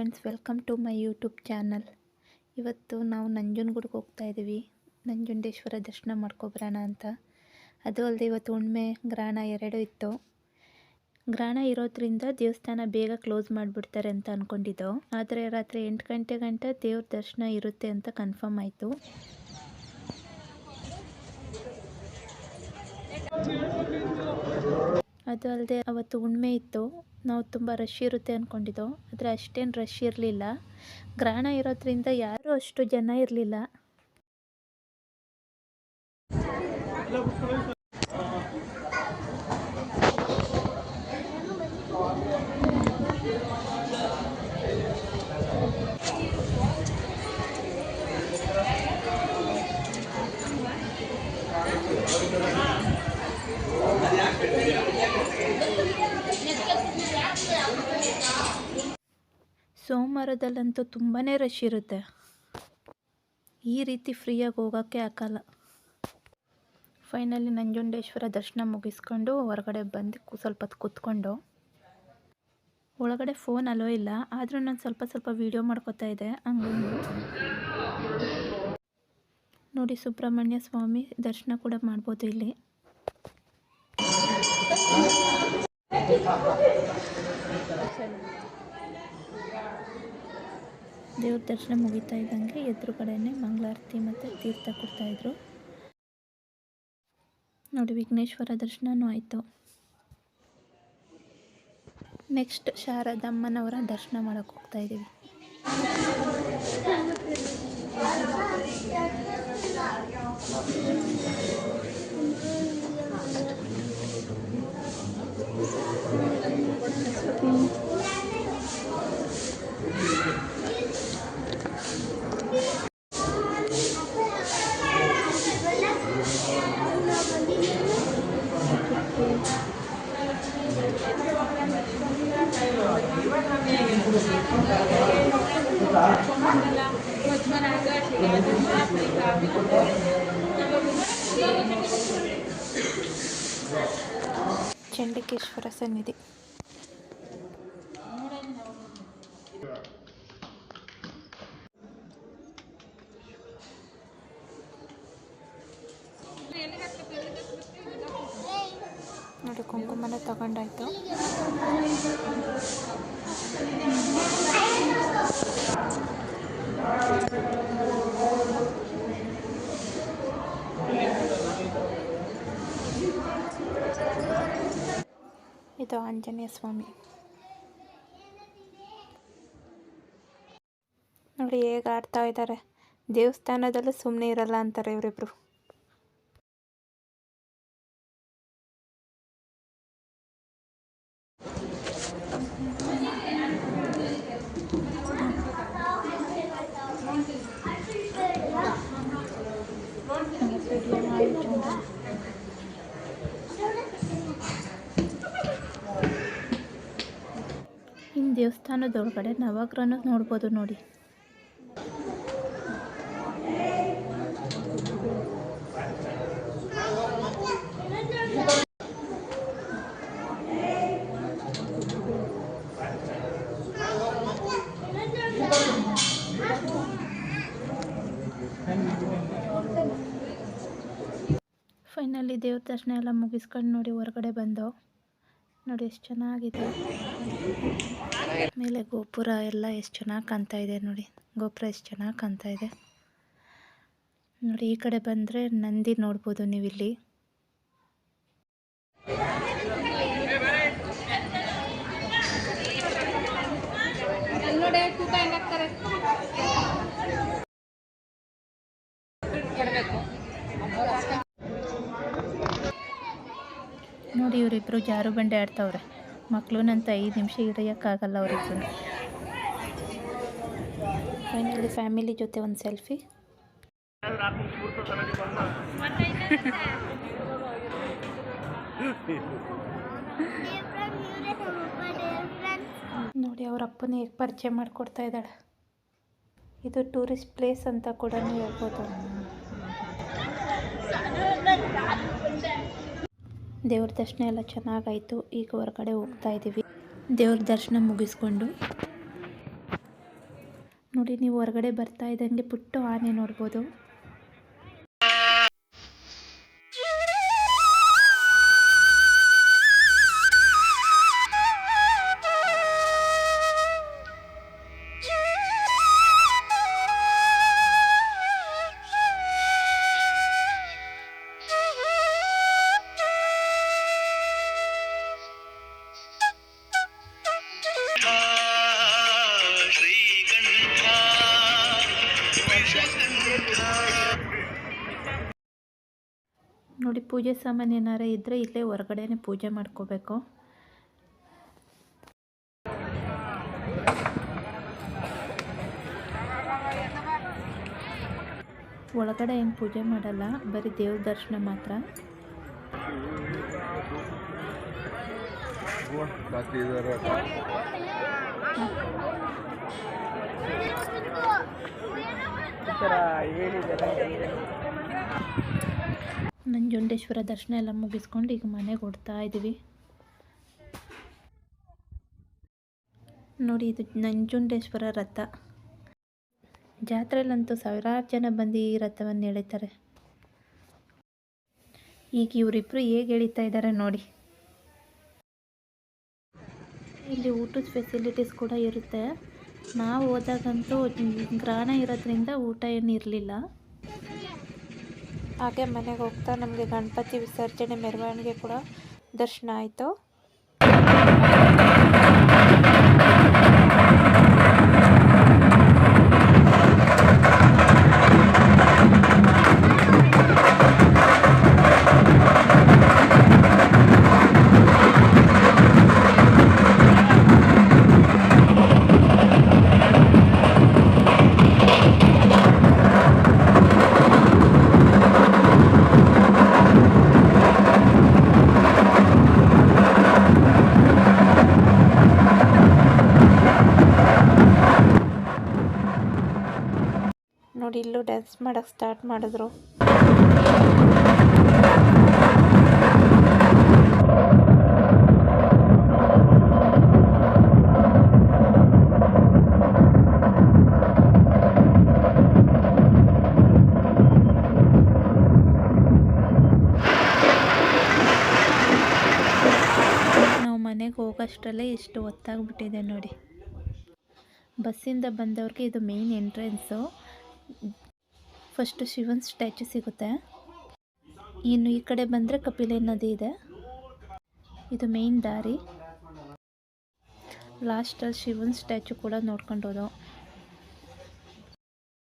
Friends, welcome to my YouTube channel. ಇವತ್ತು ನಾವು ನಂಜನಗೂಡಿಗೆ ಹೋಗ್ತಾ ಇದ್ದೀವಿ. ನಂಜುಂಡೇಶ್ವರ ದರ್ಶನ ಮಾಡ್ಕೊಬರೋಣ ಅಂತ. ಅದು ಅಲ್ಲದೆ ಇವತ್ತು ಹುಣ್ಣಿಮೆ ಗ್ರಹಣ 2 ಇತ್ತು. ಗ್ರಹಣ ಇರೋದ್ರಿಂದ ದೇವಸ್ಥಾನ ಬೇಗ ಕ್ಲೋಸ್ ಮಾಡಿಬಿಡ್ತಾರೆ ಅಂತ ಅಂದ್ಕೊಂಡಿದ್ದೋ. ಆದರೆ ರಾತ್ರಿ 8 ಗಂಟೆ ಗಂಟ ದೇವ್ರ ದರ್ಶನ ಇರುತ್ತೆ ಅಂತ ಕನ್ಫರ್ಮ್ ಆಯಿತು. ಅದು ಅಲ್ಲದೆ ಅವತ್ತು ಹುಣ್ಣಿಮೆ ಇತ್ತು. ನಾವು ತುಂಬ ರಶ್ ಇರುತ್ತೆ ಅಂದ್ಕೊಂಡಿದ್ದೋ, ಆದರೆ ಅಷ್ಟೇನು ರಶ್ ಇರಲಿಲ್ಲ. ಗ್ರಹಣ ಇರೋದ್ರಿಂದ ಯಾರೂ ಅಷ್ಟು ಜನ ಇರಲಿಲ್ಲ. ಸೋಮವಾರದಲ್ಲಂತೂ ತುಂಬಾ ರಶ್ ಇರುತ್ತೆ. ಈ ರೀತಿ ಫ್ರೀಯಾಗಿ ಹೋಗೋಕ್ಕೆ ಆಗಲ್ಲ. ಫೈನಲಿ ನಂಜುಂಡೇಶ್ವರ ದರ್ಶನ ಮುಗಿಸ್ಕೊಂಡು ಹೊರಗಡೆ ಬಂದು ಸ್ವಲ್ಪ ಹೊತ್ತು ಕೂತ್ಕೊಂಡು, ಒಳಗಡೆ ಫೋನ್ ಅಲೋ ಇಲ್ಲ, ಆದರೂ ನಾನು ಸ್ವಲ್ಪ ವೀಡಿಯೋ ಮಾಡ್ಕೋತಾ ಇದ್ದೆ. ಹಂಗೆ ನೋಡಿ, ಸುಬ್ರಹ್ಮಣ್ಯ ಸ್ವಾಮಿ ದರ್ಶನ ಕೂಡ ಮಾಡ್ಬೋದು ಇಲ್ಲಿ. ದೇವ್ರ ದರ್ಶನ ಮುಗಿತಾ ಇದ್ದಂಗೆ ಎದುರುಗಡೆನೆ ಮಂಗಳಾರತಿ ಮತ್ತು ತೀರ್ಥ ಕೊಡ್ತಾಯಿದ್ರು. ನೋಡಿ, ವಿಘ್ನೇಶ್ವರ ದರ್ಶನನೂ ಆಯಿತು. ನೆಕ್ಸ್ಟ್ ಶಾರದಮ್ಮನವರ ದರ್ಶನ ಮಾಡೋಕ್ಕೆ ಹೋಗ್ತಾ ಇದ್ದೀವಿ. ಚಂಡಿಕೇಶ್ವರ ಸನ್ನಿಧಿ. ನೋಡಿ, ಕುಂಕುಮನ ತಗೊಂಡಾಯ್ತು. ಇದು ಆಂಜನೇಯ ಸ್ವಾಮಿ. ನೋಡಿ ಹೇಗೆ ಆಡ್ತಾ ಇದ್ದಾರೆ. ದೇವಸ್ಥಾನದಲ್ಲೂ ಸುಮ್ಮನೆ ಇರಲ್ಲ ಅಂತಾರೆ ಇವರಿಬ್ರು. ಇನ್ನು ದೇವಸ್ಥಾನದೊಳಗಡೆ ನವಗ್ರಹನ ನೋಡ್ಬೋದು ನೋಡಿ. ಫೈನಲಿ ದೇವ್ರ ದರ್ಶನ ಎಲ್ಲ ಮುಗಿಸ್ಕೊಂಡು ನೋಡಿ ಹೊರಗಡೆ ಬಂದು ನೋಡಿ ಎಷ್ಟು ಚೆನ್ನಾಗಿದೆ. ಮೇಲೆ ಗೋಪುರ ಎಲ್ಲ ಎಷ್ಟು ಚೆನ್ನಾಗಿ ಕಾಣ್ತಾ ಇದೆ ನೋಡಿ. ಗೋಪುರ ಎಷ್ಟು ಚೆನ್ನಾಗಿ ಕಾಣ್ತಾ ಇದೆ ನೋಡಿ. ಈ ಕಡೆ ಬಂದರೆ ನಂದಿ ನೋಡ್ಬೋದು ನೀವಿಲ್ಲಿ. ನೋಡಿ, ಇವರಿಬ್ಬರು ಜಾರು ಬಂಡೆ ಆಡ್ತಾವ್ರೆ. ಮಕ್ಕಳುನಂತ 5 ನಿಮಿಷ ಇರೋಕ್ಕಾಗಲ್ಲ ಅವರಿಬ್ಬರು. ಫೈನಲಿ ಫ್ಯಾಮಿಲಿ ಜೊತೆ ಒಂದು ಸೆಲ್ಫಿ. ನೋಡಿ, ಅವ್ರ ಅಪ್ಪನ ಹೇಗೆ ಪರಿಚಯ ಮಾಡಿಕೊಡ್ತಾ ಇದ್ದಾಳೆ. ಇದು ಟೂರಿಸ್ಟ್ ಪ್ಲೇಸ್ ಅಂತ ಕೂಡ ಹೇಳ್ಬೋದು. ದೇವ್ರ ದರ್ಶನ ಎಲ್ಲ ಚೆನ್ನಾಗಾಯಿತು. ಈಗ ಹೊರಗಡೆ ಹೋಗ್ತಾ ಇದ್ದೀವಿ. ದೇವ್ರ ದರ್ಶನ ಮುಗಿಸ್ಕೊಂಡು ನೋಡಿ, ನೀವು ಹೊರಗಡೆ ಬರ್ತಾ ಇದ್ದಂಗೆ ಪುಟ್ಟ ಆನೆ ನೋಡ್ಬೋದು. ನೋಡಿ, ಪೂಜೆ ಸಾಮಾನು ಏನಾರ ಇದ್ದರೆ ಇಲ್ಲೇ ಹೊರಗಡೆನೆ ಪೂಜೆ ಮಾಡ್ಕೋಬೇಕು. ಒಳಗಡೆ ಏನು ಪೂಜೆ ಮಾಡಲ್ಲ, ಬರೀ ದೇವ್ರ ದರ್ಶನ ಮಾತ್ರ. ನಂಜುಂಡೇಶ್ವರ ದರ್ಶನ ಎಲ್ಲ ಮುಗಿಸ್ಕೊಂಡು ಈಗ ಮನೆಗೆ ಹೊಡ್ತಾ ಇದ್ದೀವಿ. ನೋಡಿ, ಇದು ನಂಜುಂಡೇಶ್ವರ ರಥ. ಜಾತ್ರೆಯಲ್ಲಂತೂ ಸಾವಿರಾರು ಜನ ಬಂದು ಈ ರಥವನ್ನು ಎಳಿತಾರೆ. ಈಗ ಇವರಿಬ್ಬರು ಹೇಗೆ ಎಳಿತಾ ಇದ್ದಾರೆ ನೋಡಿ. ಇಲ್ಲಿ ಊಟದ ಫೆಸಿಲಿಟೀಸ್ ಕೂಡ ಇರುತ್ತೆ. ನಾವು ಹೋದಾಗಂತೂ ಗ್ರಹಣ ಇರೋದ್ರಿಂದ ಊಟ ಏನು ಇರಲಿಲ್ಲ. ಹಾಗೆ ಮನೆಗೆ ಹೋಗ್ತಾ ನಮಗೆ ಗಣಪತಿ ವಿಸರ್ಜನೆ ಮೆರವಣಿಗೆ ಕೂಡ ದರ್ಶನ ಆಯಿತು. ನೋಡಿ, ಇಲ್ಲೂ ಡ್ಯಾನ್ಸ್ ಮಾಡೋಕ್ಕೆ ಸ್ಟಾರ್ಟ್ ಮಾಡಿದ್ರು. ನಾವು ಮನೆಗೆ ಹೋಗೋಷ್ಟರಲ್ಲೇ ಇಷ್ಟು ಹೊತ್ತಾಗ್ಬಿಟ್ಟಿದೆ ನೋಡಿ. ಬಸ್ಸಿಂದ ಬಂದವ್ರಿಗೆ ಇದು ಮೇನ್ ಎಂಟ್ರೆನ್ಸು. ಫಸ್ಟು ಶಿವನ್ ಸ್ಟ್ಯಾಚು ಸಿಗುತ್ತೆ. ಇನ್ನು ಈ ಕಡೆ ಬಂದರೆ ಕಪಿಲೆ ನದಿ ಇದೆ. ಇದು ಮೇನ್ ದಾರಿ. ಲಾಸ್ಟಲ್ಲಿ ಶಿವನ್ ಸ್ಟ್ಯಾಚು ಕೂಡ ನೋಡ್ಕೊಂಡು ಹೋದೋ.